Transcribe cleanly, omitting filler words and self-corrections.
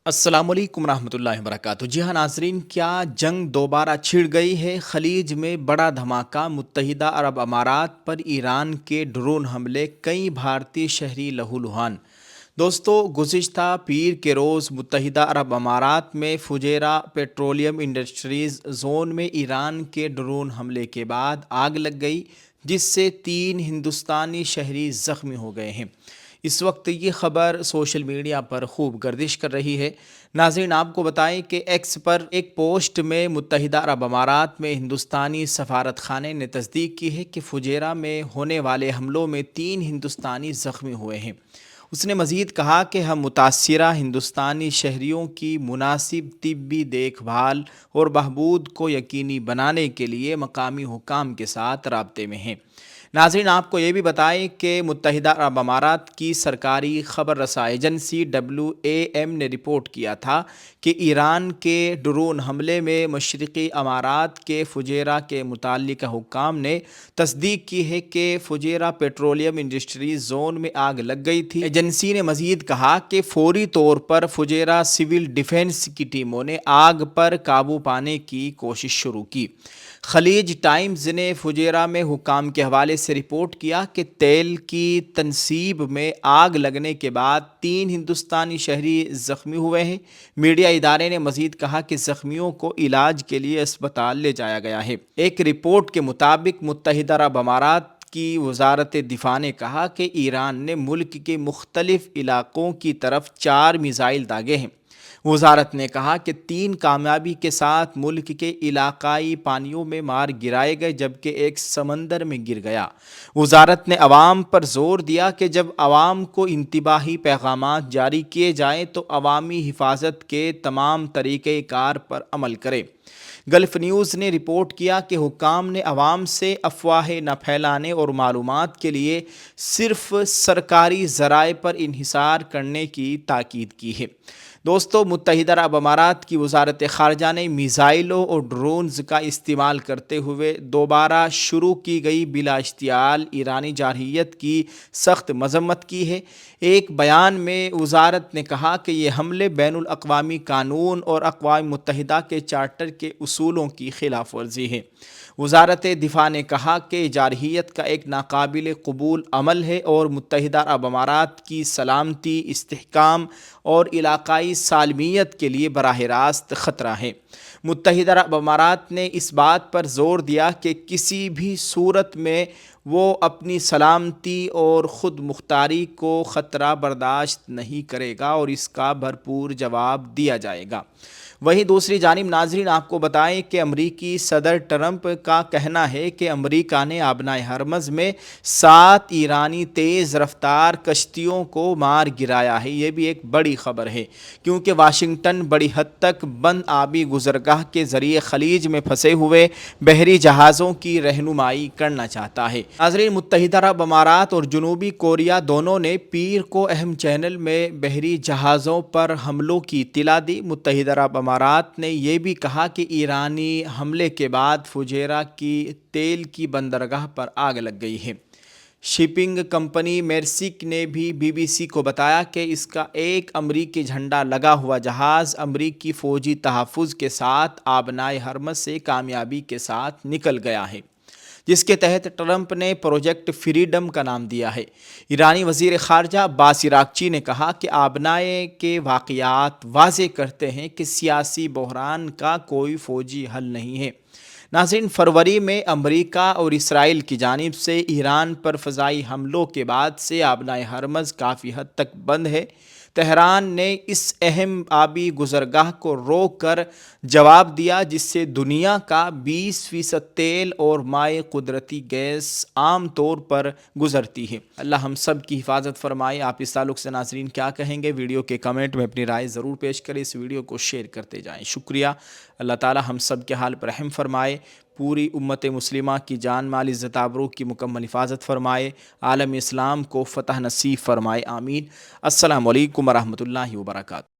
السلام علیکم ورحمۃ اللہ وبرکاتہ۔ جی ہاں ناظرین، کیا جنگ دوبارہ چھڑ گئی ہے؟ خلیج میں بڑا دھماکہ، متحدہ عرب امارات پر ایران کے ڈرون حملے، کئی بھارتی شہری لہولہان۔ دوستو، گزشتہ پیر کے روز متحدہ عرب امارات میں فجیرہ پیٹرولیم انڈسٹریز زون میں ایران کے ڈرون حملے کے بعد آگ لگ گئی، جس سے 3 ہندوستانی شہری زخمی ہو گئے ہیں۔ اس وقت یہ خبر سوشل میڈیا پر خوب گردش کر رہی ہے۔ ناظرین، آپ کو بتائیں کہ ایکس پر ایک پوسٹ میں متحدہ عرب امارات میں ہندوستانی سفارت خانے نے تصدیق کی ہے کہ فجیرہ میں ہونے والے حملوں میں 3 ہندوستانی زخمی ہوئے ہیں۔ اس نے مزید کہا کہ ہم متاثرہ ہندوستانی شہریوں کی مناسب طبی دیکھ بھال اور بہبود کو یقینی بنانے کے لیے مقامی حکام کے ساتھ رابطے میں ہیں۔ ناظرین، آپ کو یہ بھی بتائیں کہ متحدہ عرب امارات کی سرکاری خبر رساں ایجنسی WAM نے رپورٹ کیا تھا کہ ایران کے ڈرون حملے میں مشرقی امارات کے فجیرہ کے متعلقہ حکام نے تصدیق کی ہے کہ فجیرہ پیٹرولیم انڈسٹریز زون میں آگ لگ گئی تھی۔ ایجنسی نے مزید کہا کہ فوری طور پر فجیرہ سول ڈیفنس کی ٹیموں نے آگ پر قابو پانے کی کوشش شروع کی۔ خلیج ٹائمز نے فجیرہ میں حکام کے حوالے سے رپورٹ کیا کہ تیل کی تنصیب میں آگ لگنے کے بعد 3 ہندوستانی شہری زخمی ہوئے ہیں۔ میڈیا ادارے نے مزید کہا کہ زخمیوں کو علاج کے لیے اسپتال لے جایا گیا ہے۔ ایک رپورٹ کے مطابق متحدہ عرب امارات کی وزارت دفاع نے کہا کہ ایران نے ملک کے مختلف علاقوں کی طرف 4 میزائل داغے ہیں۔ وزارت نے کہا کہ 3 کامیابی کے ساتھ ملک کے علاقائی پانیوں میں مار گرائے گئے، جبکہ ایک سمندر میں گر گیا۔ وزارت نے عوام پر زور دیا کہ جب عوام کو انتباہی پیغامات جاری کیے جائیں تو عوامی حفاظت کے تمام طریقہ کار پر عمل کرے۔ گلف نیوز نے رپورٹ کیا کہ حکام نے عوام سے افواہیں نہ پھیلانے اور معلومات کے لیے صرف سرکاری ذرائع پر انحصار کرنے کی تاکید کی ہے۔ دوستو، متحدہ عرب امارات کی وزارت خارجہ نے میزائلوں اور ڈرونز کا استعمال کرتے ہوئے دوبارہ شروع کی گئی بلا اشتعال ایرانی جارحیت کی سخت مذمت کی ہے۔ ایک بیان میں وزارت نے کہا کہ یہ حملے بین الاقوامی قانون اور اقوام متحدہ کے چارٹر کے اصولوں کی خلاف ورزی ہے۔ وزارت دفاع نے کہا کہ جارحیت کا ایک ناقابل قبول عمل ہے اور متحدہ عرب امارات کی سلامتی، استحکام اور علاقائی سالمیت کے لیے براہ راست خطرہ ہے۔ متحدہ عرب امارات نے اس بات پر زور دیا کہ کسی بھی صورت میں وہ اپنی سلامتی اور خود مختاری کو خطرہ برداشت نہیں کرے گا اور اس کا بھرپور جواب دیا جائے گا۔ وہیں دوسری جانب ناظرین، آپ کو بتائیں کہ امریکی صدر ٹرمپ کا کہنا ہے کہ امریکہ نے آبنائے ہرمز میں 7 ایرانی تیز رفتار کشتیوں کو مار گرایا ہے۔ یہ بھی ایک بڑی خبر ہے، کیونکہ واشنگٹن بڑی حد تک بند آبی گزرگاہ کے ذریعے خلیج میں پھنسے ہوئے بحری جہازوں کی رہنمائی کرنا چاہتا ہے۔ ناظرین، متحدہ عرب امارات اور جنوبی کوریا دونوں نے پیر کو اہم چینل میں بحری جہازوں پر حملوں کی اطلاع دی۔ متحدہ عرب امارات نے یہ بھی کہا کہ ایرانی حملے کے بعد فجیرہ کی تیل کی بندرگاہ پر آگ لگ گئی ہے۔ شپنگ کمپنی میرسک نے بھی BBC کو بتایا کہ اس کا ایک امریکی جھنڈا لگا ہوا جہاز امریکی فوجی تحفظ کے ساتھ آبنائے ہرمز سے کامیابی کے ساتھ نکل گیا ہے، جس کے تحت ٹرمپ نے پروجیکٹ فریڈم کا نام دیا ہے۔ ایرانی وزیر خارجہ عباس عراقچی نے کہا کہ آبنائے کے واقعات واضح کرتے ہیں کہ سیاسی بحران کا کوئی فوجی حل نہیں ہے۔ ناظرین، فروری میں امریکہ اور اسرائیل کی جانب سے ایران پر فضائی حملوں کے بعد سے آبنائے ہرمز کافی حد تک بند ہے۔ تہران نے اس اہم آبی گزرگاہ کو روک کر جواب دیا، جس سے دنیا کا 20% تیل اور مائع قدرتی گیس عام طور پر گزرتی ہے۔ اللہ ہم سب کی حفاظت فرمائے۔ آپ اس تعلق سے ناظرین کیا کہیں گے؟ ویڈیو کے کمنٹ میں اپنی رائے ضرور پیش کریں۔ اس ویڈیو کو شیئر کرتے جائیں۔ شکریہ۔ اللہ تعالی ہم سب کے حال پر رحم فرمائے، پوری امت مسلمہ کی جان مال عزت آبرو کی مکمل حفاظت فرمائے، عالم اسلام کو فتح نصیب فرمائے، آمین۔ السلام علیکم ورحمۃ اللہ وبرکاتہ۔